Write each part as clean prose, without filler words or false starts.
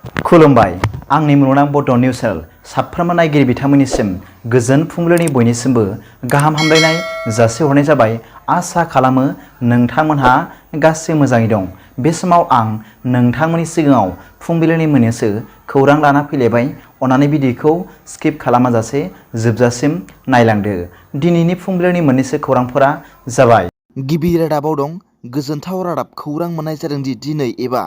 खुलुमबाय आंनि मुलुगनां बड' निउस चेनेल साफ्रोमबो नायगिरि बिथांमोननिसिम गोजोन फुंबिलिनि बयनिसिमबो गाहाम हामलायनाय जासिहरनाय जाबाय। आसा खालामो नोंथांमोनहा गासै मोजाङै दं। बे समाव आं नोंथांमोननि सिगाङाव फुंबिलिनि मोननैसो खौरां लाना फैलायबाय। अन्नानै भिडिअखौ स्किप खालामाजासे जोबजासिम नायलांदो। दिनैनि फुंबिलिनि मोननैसो खौरांफोरा जाबाय। गिबि रादाबाव दं गोजोनथाव रादाब खौरां मोननाय जादों दि दिनै एबा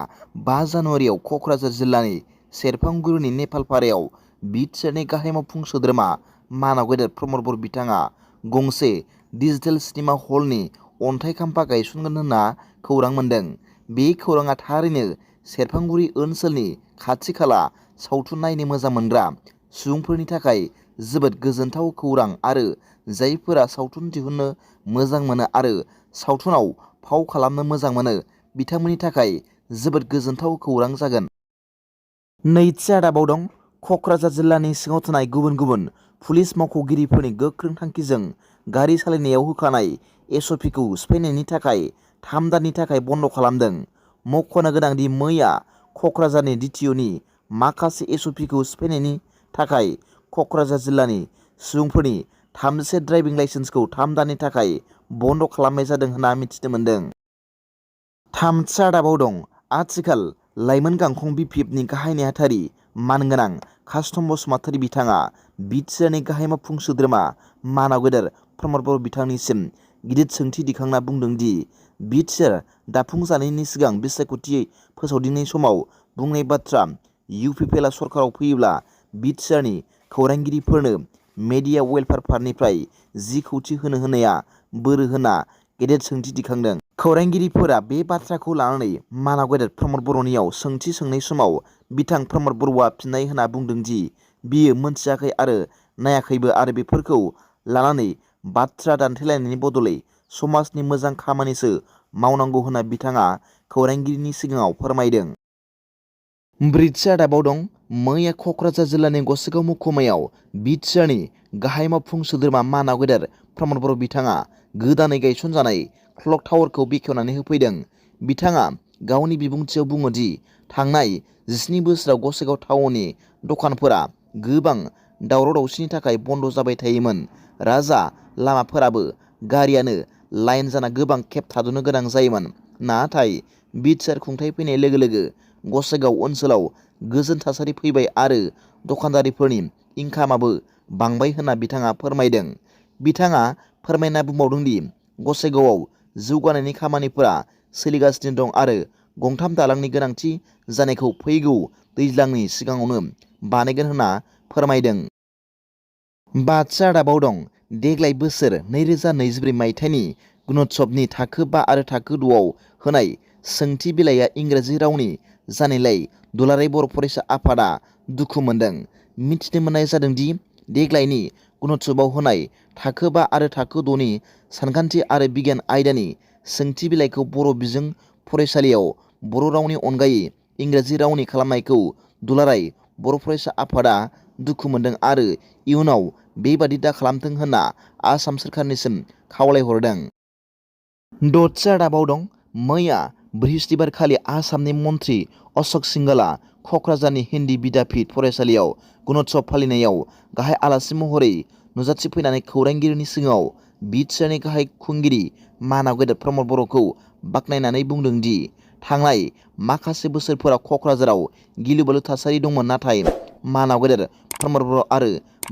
5 जानुवारियाव क'क्राझार जिल्लानि सेरफांगुरिनि नेपालपारायाव BTRनि गाहाय मावफुं सोद्रोमा मानाव गेदेर प्रमद बर' बिथाङा गंसे डिजिटेल सिनेमा हलनि अन्थाइ खाम्फा गायसनगोन होनना खौरां मोन्दों। बे खौराङा थारैनो सेरफांगुरि ओनसोलनि खाथि खाला सावथुन नायनो मोजां मोनग्रा सुबुंफोरनि थाखाय जोबोद गोजोनथाव खौरां आरो जायफोरा सावथुन दिहुननो मोजां मोनो आरो सावथुनाव फाव खालामनो मोजां मोनो बिथांमोननि थाखाय जोबोद गोजोनथाव खौरां जागोन। नैथि रादाबाव दं क'क्राझार जिल्लानि सिङाव थानाय गुबुन गुबुन पुलिस मावख'गिरिफोरनि गोख्रों थांखिजों गारि सालायनायाव होखानाय SOPखौ सिफायनायनि थाखाय 3 दाननि थाखाय बन्द' खालामदों। मख'नो गोनां दि मैया क'क्राझारनि DTOनि माखासे SOPखौ सिफायनायनि थाखाय क'क्राझार जिल्लानि सुबुंफोरनि 37 ड्राइभिं लाइसेन्सखौ 3 दाननि थाखाय बन्द' खालामनाय जादों होनना मिथिनो मोन्दों। थामथि रादाबाव दं आथिखाल लाइमोन गांखं BPFनि गाहाय नेहाथारि मानगोनां कास्टम बसुमतारी बिथाङा BTRनि गाहाय मावफुं सोद्रोमा मानाव गेदेर प्रमद बर' बिथांनिसिम गिदिर सोंथि दिखांना बुंदों दि BTR दाफुंजानायनि सिगां बिसायख'थि फोसावदिंनाय समाव बुंनाय बाथ्रा UPPLआ सरकाराव फैयोब्ला BTRनि खौरांगिरिफोरनो मेडिया वेलफेयार फान्डनिफ्राय 10 कौटि होनाया बोरो होनना गेदेर सोंथि दिखांदों। खौरांगिरिफोरा बे बाथ्राखौ लानानै मानाव गेदेर प्रमद बर'नियाव सोंथि सोंनाय समाव बिथां प्रमद बर'आ फिननाय होना बुंदों दि बियो मोनथियाखै आरो नायाखैबो आरो बेफोरखौ लानानै बाथ्रा दान्थेलायनायनि बदलै समाजनि मोजां खामानिसो मावनांगौ होनना बिथाङा खौरांगिरिनि सिगाङाव फोरमायदों। ब्रैथि रादाबाव दं मैया क'क्राझार जिल्लानि गसाइगाव महकुमायाव BTRनि गाहाय मावफुं सोद्रोमा मानाव गेदेर प्रमद बर' बिथाङा गोदानै गायसनजानाय क्लक टावारखौ बेखेवनानै होफैदों। बिथाङा गावनि बिबुंथियाव बुङो दि थांनाय 17 बोसोराव गसाइगाव टाउननि दखानफोरा गोबां दावराव दावसिनि थाखाय बन्द' जाबाय थायोमोन। राजा लामाफोराबो गारियानो लाइन जाना गोबां खेब थाद'नो गोनां जायोमोन। नाथाय BTR खुंथाय फैनाय लोगो लोगो गसाइगाव ओनसोलाव गोजोन थासारि फैबाय आरो दखानदारिफोरनि इनकामाबो बांबाय होनना बिथाङा फोरमायदों। बिथाङा फोरमायना बुंबावदों दि गसाइगावआव जौगानायनि खामानिफोरा सोलिगासिनो दं आरो गंथाम दालांनि गोनांथि जानायखौ फैगौ दैज्लांनि सिगाङावनो बानायगोन होनना फोरमायदों। बाथि रादाबाव दं देग्लाय बोसोर 2024 मायथाइनि गुणोत्सवनि थाखो 5 आरो थाखो 6 आव होनाय सोंथि बिलाइया इंराजि रावनि जानायलाय दुलाराय बर' फरायसा आफादा दुखु मोन्दों। मिथिनो मोननाय जादों दि देग्लायनि गुणोत्सवआव होनाय थाखो 5 आरो थाखो 6 नि सानखान्थि आरो बिगियान आयदानि सोंथि बिलाइखौ बर' बिजों फरायसालियाव बर' रावनि अनगायै इंराजि रावनि खालामनायखौ दुलाराय बर' फरायसा आफादा दुखु मोन्दों आरो इयुनाव बेबादि दा खालामथों होनना आसाम सोरखारनिसिम खावलायहरदों। दथि रादाबाव दं मैया बृहस्पतिबारखालि आसामनि मन्त्रि अशक सिंघालआ क'क्राझारनि हिन्दी बिद्यापीठ फरायसालियाव गुणोत्सव फालिनायाव गाहाय आलासि महरै नुजाथिफैनानै खौरांगिरिनि सिगाङाव BTRनि गाहाय खुंगिरि मानाव गेदेर प्रमद बर'खौ बाख्नायनानै बुंदों दि थांनाय माखासे बोसोरफोराव क'क्राझाराव गिलु-बालु थासारि दंमोन नाथाय मानाव गेदेर प्रमद बर' आरो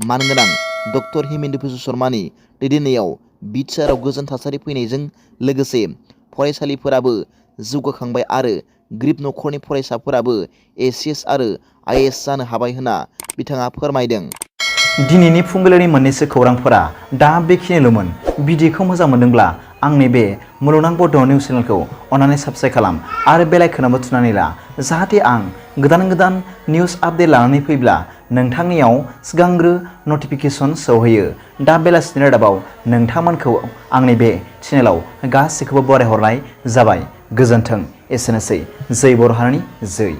मानगोनां डक्टर हेमेन्द बिश्व शर्मानि दैदेननायाव BTRआव गोजोन थासारि फैनायजों लोगोसे फरायसालिफोराबो जौगाखांबाय आरो गोरिब नखरनि फरायसाफोराबो ACS आरो IAS जानो हाबाय होनना बिथाङा फोरमायदों। दिनैनि फुंबिलिनि मोननैसो खौरांफोरा दा बेखिनिल'मोन। भिडिअखौ मोजां मोनदोंब्ला आंनि बे मुलुगनां बड' निउस चेनेलखौ अन्नानै साबस्क्राइब खालाम आरो बेल आइकनआवबो थुनानै ला जाहाथे आं गोदान गोदान निउस आपडेट लानानै फैब्ला नोंथांनियाव सिगांग्रो नटिफिकेसन सौहैयो। दा बेलासिनि रादाबाव नोंथांमोनखौ आंनि बे चेनेलाव गासैखौबो बरायहरनाय जाबाय। गोजोन्थों। एसेनोसै। जै बर' हारिनि जै।